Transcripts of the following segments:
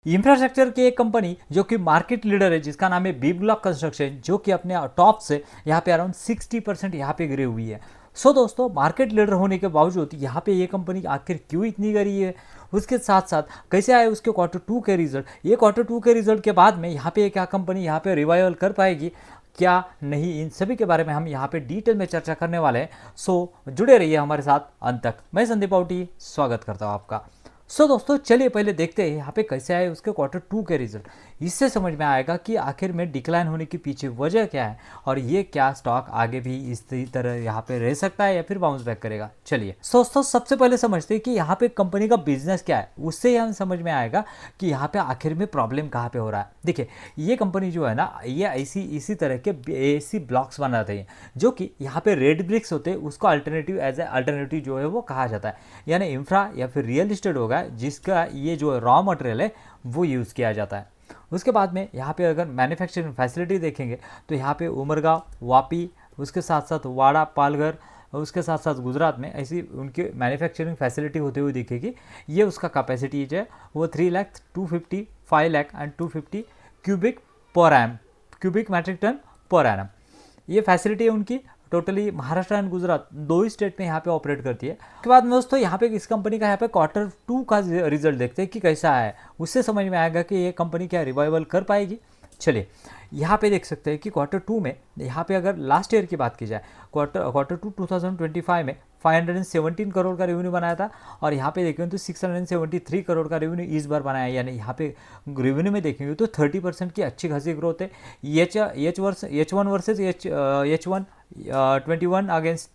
Infrastructure की एक company जो कि मार्केट लीडर है जिसका नाम है बिग ब्लॉक कंस्ट्रक्शन, जो कि अपने टॉप से यहाँ पे अराउंड 60% यहाँ पे गिरी हुई है। सो दोस्तों, मार्केट लीडर होने के बावजूद यहाँ पे ये कंपनी आखिर क्यों इतनी गिरी है, उसके साथ साथ कैसे आए उसके क्वार्टर 2 के रिजल्ट, ये क्वार्टर 2 के रिजल्ट के बाद में यहाँ पे क्या कंपनी यहाँ पे रिवाइवल कर पाएगी क्या नहीं, इन सभी के बारे में हम यहाँ पे डिटेल में चर्चा करने वाले हैं। सो जुड़े रहिए हमारे साथ अंत तक। मैं संदीप पाउटी स्वागत करता हूँ आपका। सो दोस्तों, चलिए पहले देखते हैं यहाँ पे कैसे आए उसके क्वार्टर 2 के रिजल्ट। इससे समझ में आएगा कि आखिर में डिक्लाइन होने के पीछे वजह क्या है और ये क्या स्टॉक आगे भी इसी तरह यहाँ पे रह सकता है या फिर बाउंस बैक करेगा। चलिए दोस्तों, सबसे पहले समझते हैं कि यहाँ पे कंपनी का बिजनेस क्या है, उससे हम समझ में आएगा कि यहाँ पे आखिर में प्रॉब्लम कहाँ पे हो रहा है। देखिए, ये कंपनी जो है ना, ये ऐसी इसी तरह के एसी ब्लॉक्स बनाते हैं जो कि यहाँ पे रेड ब्रिक्स होते हैं, उसको अल्टरनेटिव एज ए अल्टरनेटिव जो है वो कहा जाता है, यानी इंफ्रा या फिर रियल इस्टेट होगा जिसका ये जो रॉ मटेरियल है वो यूज़ किया जाता है। उसके बाद में यहाँ पे अगर मैन्युफैक्चरिंग फैसिलिटी देखेंगे तो यहाँ पे उमरगांव, वापी, उसके साथ साथ वाड़ा, पालघर, उसके साथ साथ गुजरात में ऐसी उनकी मैन्युफैक्चरिंग फैसिलिटी होते हुए दिखेगी। ये उसका कैपेसिटी जो है वो 3 lakh 250 5 lakh and 250 cubic metric ton per annum. ये फैसिलिटी है उनकी टोटली महाराष्ट्र एंड गुजरात दो ही स्टेट में यहाँ पे ऑपरेट करती है। उसके बाद में दोस्तों यहाँ पे इस कंपनी का यहाँ पे क्वार्टर 2 का रिजल्ट देखते हैं कि कैसा है, उससे समझ में आएगा कि ये कंपनी क्या रिवाइवल कर पाएगी। चलिए यहाँ पे देख सकते हैं कि क्वार्टर 2 में यहाँ पे अगर लास्ट ईयर की बात की जाए, क्वार्टर 2 2025 में 517 करोड़ का रेवेन्यू बनाया था और यहाँ पे देखेंगे तो 673 करोड़ का रेवेन्यू इस बार बनाया, यानी यहाँ पे रेवेन्यू में देखेंगे तो 30% की अच्छी खासी ग्रोथ है। H1 versus H1 21 against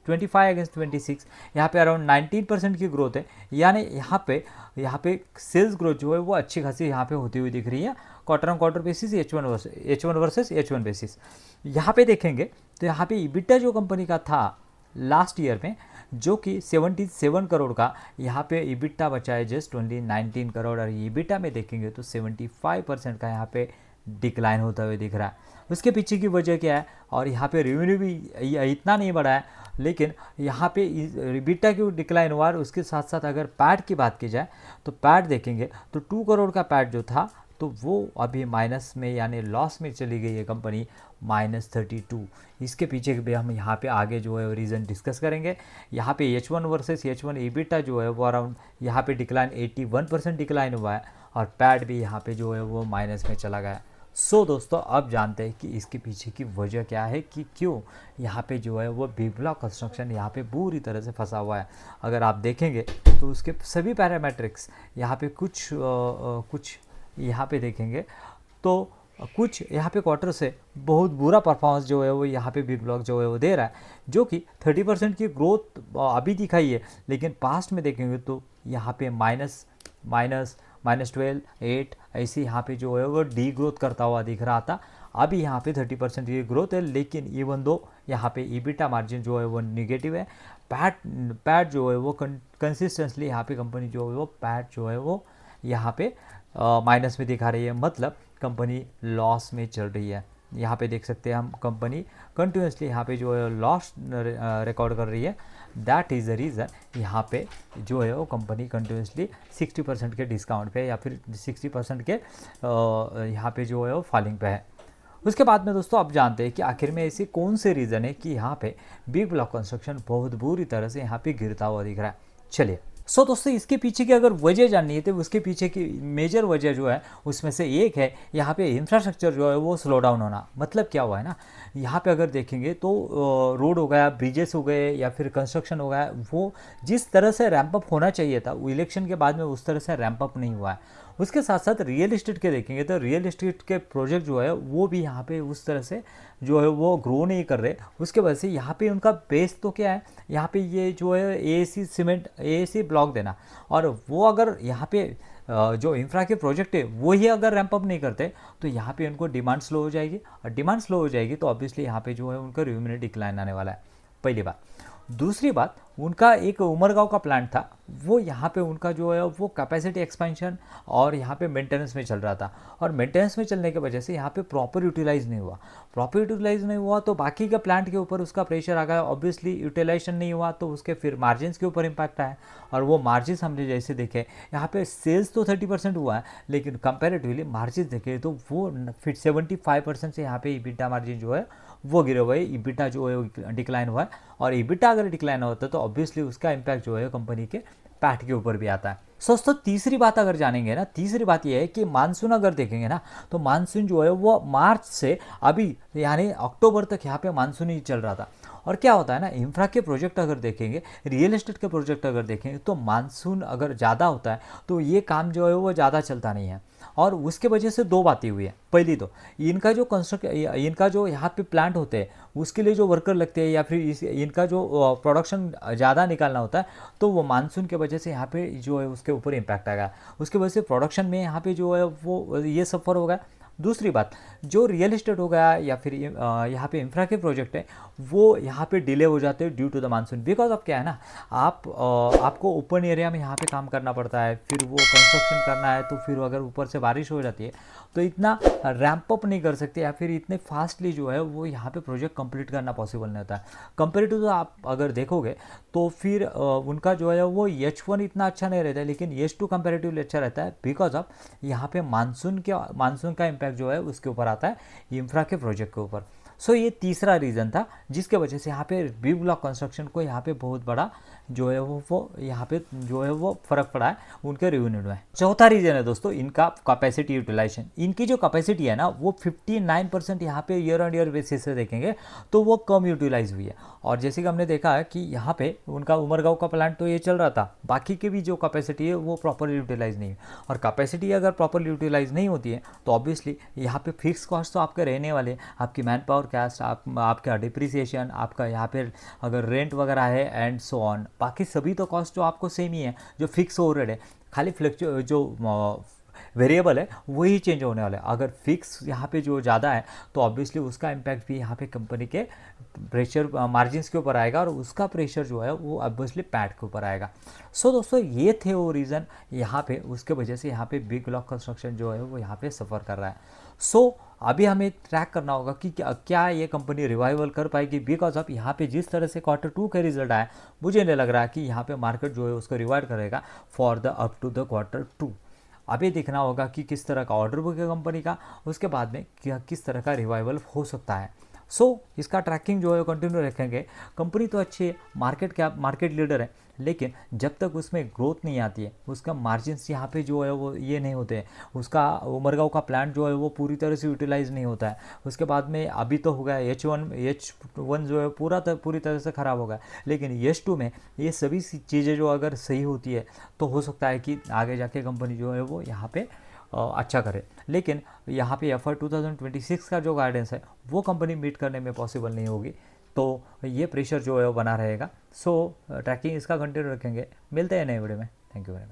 25 against 26, यहाँ पे अराउंड 19% की ग्रोथ है, यानी यहाँ पे सेल्स ग्रोथ जो है वो अच्छी खासी यहाँ पे होती हुई दिख रही है quarter on quarter basis, H1 versus H1 basis. यहाँ पे देखेंगे तो यहाँ पे EBITDA जो कंपनी का था लास्ट ईयर में जो कि 77 करोड़ का, यहाँ पे EBITDA बचा है जस्ट ओनली 19 करोड़ और EBITDA में देखेंगे तो 75% का यहाँ पे डिक्लाइन होता हुआ दिख रहा है। उसके पीछे की वजह क्या है, और यहाँ पे रेवेन्यू भी इतना नहीं बढ़ा है, लेकिन यहाँ पे EBITDA क्यों डिक्लाइन हुआ है। उसके साथ साथ अगर पैट की बात की जाए तो पैट देखेंगे तो 2 करोड़ का पैट जो था तो वो अभी माइनस में यानी लॉस में चली गई है कंपनी, -32। इसके पीछे भी हम यहाँ पे आगे जो है रीज़न डिस्कस करेंगे। यहाँ पे H1 वर्सेस H1 EBITDA जो है वो अराउंड यहाँ पे डिक्लाइन 81% डिक्लाइन हुआ है और पैट भी यहाँ पे जो है वो माइनस में चला गया। सो दोस्तों, अब जानते हैं कि इसके पीछे की वजह क्या है कि क्यों यहाँ पे जो है वो बिग ब्लॉक कंस्ट्रक्शन यहाँ पे पूरी तरह से फंसा हुआ है। अगर आप देखेंगे तो उसके सभी पैरामीट्रिक्स यहाँ पे कुछ यहाँ पे देखेंगे तो कुछ यहाँ पे क्वार्टर से बहुत बुरा परफॉर्मेंस जो है वो यहाँ पे बिग ब्लॉक जो है वो दे रहा है, जो कि 30% की ग्रोथ अभी दिखाई है, लेकिन पास्ट में देखेंगे तो यहाँ पे -12, 8 ऐसी यहाँ पे जो है वो डी ग्रोथ करता हुआ दिख रहा था। अभी यहाँ पे 30% की ग्रोथ है, लेकिन इवन दो यहाँ पे EBITDA मार्जिन जो है वो निगेटिव है। पैट जो है वो कंसिस्टेंटली यहाँ पे कंपनी जो है वो पैट जो है वो यहाँ पे माइनस में दिखा रही है, मतलब कंपनी लॉस में चल रही है। यहाँ पे देख सकते हैं हम कंपनी कंटिन्यूसली यहाँ पे जो है लॉस रिकॉर्ड कर रही है। दैट इज़ द रीज़न यहाँ पे जो है वो कंपनी कंटिन्यूसली 60% के डिस्काउंट पे या फिर 60% के यहाँ पे जो है वो फॉलिंग पे है। उसके बाद में दोस्तों, अब जानते हैं कि आखिर में ऐसी कौन से रीज़न है कि यहाँ पे बिग ब्लॉक कंस्ट्रक्शन बहुत बुरी तरह से यहाँ पे गिरता हुआ दिख रहा है। चलिए दोस्तों, इसके पीछे की अगर वजह जाननी है तो उसके पीछे की मेजर वजह जो है उसमें से एक है यहाँ पे इंफ्रास्ट्रक्चर जो है वो स्लो डाउन होना। मतलब क्या हुआ है ना, यहाँ पे अगर देखेंगे तो रोड हो गया, ब्रिजेस हो गए या फिर कंस्ट्रक्शन हो गया, वो जिस तरह से रैंप अप होना चाहिए था वो इलेक्शन के बाद में उस तरह से रैंप अप नहीं हुआ है। उसके साथ साथ रियल इस्टेट के देखेंगे तो रियल इस्टेट के प्रोजेक्ट जो है वो भी यहाँ पे उस तरह से जो है वो ग्रो नहीं कर रहे। उसके वजह से यहाँ पे उनका बेस तो क्या है, यहाँ पे ये जो है AAC सीमेंट, AAC ब्लॉक देना, और वो अगर यहाँ पे जो इंफ्रा के प्रोजेक्ट है वो ही अगर रैंप अप नहीं करते तो यहाँ पे उनको डिमांड स्लो हो जाएगी, और डिमांड स्लो हो जाएगी तो ऑब्वियसली यहाँ पे जो है उनका रेवेन्यू डिक्लाइन आने वाला है, पहली बात। दूसरी बात, उनका एक उमरगांव का प्लांट था, वो यहाँ पे उनका जो है वो कैपेसिटी एक्सपेंशन और यहाँ पे मेंटेनेंस में चल रहा था, और मेंटेनेंस में चलने की वजह से यहाँ पे प्रॉपर यूटिलाइज नहीं हुआ। प्रॉपर यूटिलाइज नहीं हुआ तो बाकी के प्लांट के ऊपर उसका प्रेशर आ गया, ऑब्वियसली यूटिलाइजेशन नहीं हुआ तो उसके फिर मार्जिन के ऊपर इम्पैक्ट आया। और वो मार्जिन हमने जैसे देखे, यहाँ पे सेल्स तो 30% हुआ है, लेकिन कंपेरेटिवली मार्जिन देखे तो वो फिर 75% से यहाँ पे ईबिटा मार्जिन जो है वो गिरे हुए, ईबिटा जो है डिक्लाइन हुआ है। और ईबिटा अगर डिक्लाइन होता है तो ऑब्वियसली उसका इम्पैक्ट जो है कंपनी के पैट के ऊपर भी आता है। दोस्तों तीसरी बात अगर जानेंगे ना, तीसरी बात ये है कि मानसून अगर देखेंगे ना, तो मानसून जो है वो मार्च से अभी यानी अक्टूबर तक यहाँ पे मानसून ही चल रहा था। और क्या होता है ना, इंफ्रा के प्रोजेक्ट अगर देखेंगे, रियल एस्टेट के प्रोजेक्ट अगर देखेंगे, तो मानसून अगर ज़्यादा होता है तो ये काम जो है वो ज़्यादा चलता नहीं है। और उसके वजह से दो बातें हुई है। पहली तो इनका जो यहाँ पे प्लांट होते हैं उसके लिए जो वर्कर लगते हैं, या फिर इनका जो प्रोडक्शन ज़्यादा निकालना होता है, तो वो मानसून के वजह से यहाँ पे जो है उसके ऊपर इम्पैक्ट आएगा। उसके वजह से प्रोडक्शन में यहाँ पे जो है वो ये सफ़र होगा। दूसरी बात, जो रियल एस्टेट हो गया या फिर यहाँ पे इंफ्रा के प्रोजेक्ट है, वो यहाँ पे डिले हो जाते हैं due to the monsoon. Because अब क्या है ना, आपको ओपन एरिया में यहाँ पे काम करना पड़ता है, फिर वो कंस्ट्रक्शन करना है, तो फिर अगर ऊपर से बारिश हो जाती है तो इतना रैंप अप नहीं कर सकते, या फिर इतने फास्टली जो है वो यहाँ पे प्रोजेक्ट कंप्लीट करना पॉसिबल नहीं होता है। कंपेरेटिव तो आप अगर देखोगे तो फिर उनका जो है वो H1 इतना अच्छा नहीं रहता है, लेकिन H2 कंपेरेटिवली अच्छा रहता है, बिकॉज ऑफ यहाँ पे मानसून का इम्पैक्ट जो है उसके ऊपर आता है, इंफ्रा के प्रोजेक्ट के ऊपर। सो ये तीसरा रीज़न था जिसके वजह से यहाँ पे बी ब्लॉक कंस्ट्रक्शन को यहाँ पे बहुत बड़ा जो है वो यहाँ पे जो है वो फ़र्क पड़ा है उनके रेवेन्यू में। चौथा रीज़न है दोस्तों इनका कैपेसिटी यूटिलाइजेशन। इनकी जो कैपेसिटी है ना वो 59% यहाँ पे ईयर ऑन ईयर बेसिस से देखेंगे तो वो कम यूटिलाइज हुई है। और जैसे कि हमने देखा है कि यहाँ पे उनका उमरगांव का प्लांट तो ये चल रहा था, बाकी की भी जो कैपेसिटी है वो प्रॉपर यूटिलाइज नहीं है। और कैपेसिटी अगर प्रॉपर यूटिलाइज नहीं होती है तो ऑब्वियसली यहाँ पे फिक्स कॉस्ट तो आपके रहने वाले, आपकी मैन पावर कास्ट, आपका डिप्रिसिएशन, आपका यहाँ पे अगर रेंट वगैरह है एंड सो ऑन, बाकी सभी तो कॉस्ट जो आपको सेम ही है, जो फिक्स ओवरहेड है, खाली जो वेरिएबल है वही चेंज होने वाला है। अगर फिक्स यहाँ पे जो ज़्यादा है तो ऑब्वियसली उसका इम्पैक्ट भी यहाँ पे कंपनी के प्रेशर मार्जिन्स के ऊपर आएगा, और उसका प्रेशर जो है वो ऑब्वियसली पैट के ऊपर आएगा। सो दोस्तों ये थे वो रीज़न यहाँ पे, उसके वजह से यहाँ पे बिग ब्लॉक कंस्ट्रक्शन जो है वो यहाँ पे सफ़र कर रहा है। सो अभी हमें ट्रैक करना होगा कि क्या ये कंपनी रिवाइवल कर पाएगी, बिकॉज ऑफ यहाँ पे जिस तरह से Q2 के रिजल्ट आए, मुझे नहीं लग रहा कि यहाँ पे मार्केट जो है उसको रिवाइव करेगा for the up to the Q2। अभी देखना होगा कि किस तरह का ऑर्डर बुक है कंपनी का, उसके बाद में किस तरह का रिवाइवल हो सकता है। इसका ट्रैकिंग जो है कंटिन्यू रखेंगे। कंपनी तो अच्छी है, मार्केट लीडर है, लेकिन जब तक उसमें ग्रोथ नहीं आती है, उसका मार्जिन्स यहाँ पे जो है वो ये नहीं होते हैं, उसका उमरगांव का प्लांट जो है वो पूरी तरह से यूटिलाइज नहीं होता है, उसके बाद में अभी तो हो गया H1 जो है पूरी तरह से ख़राब हो गया, लेकिन H2 में ये सभी चीज़ें जो अगर सही होती है तो हो सकता है कि आगे जाके कंपनी जो है वो यहाँ पे अच्छा करे। लेकिन यहाँ पे FY 2026 का जो गाइडेंस है वो कंपनी मीट करने में पॉसिबल नहीं होगी, तो ये प्रेशर जो है वो बना रहेगा। ट्रैकिंग इसका कंटिन्यू रखेंगे। मिलते हैं नए वीडियो में। Thank you very much.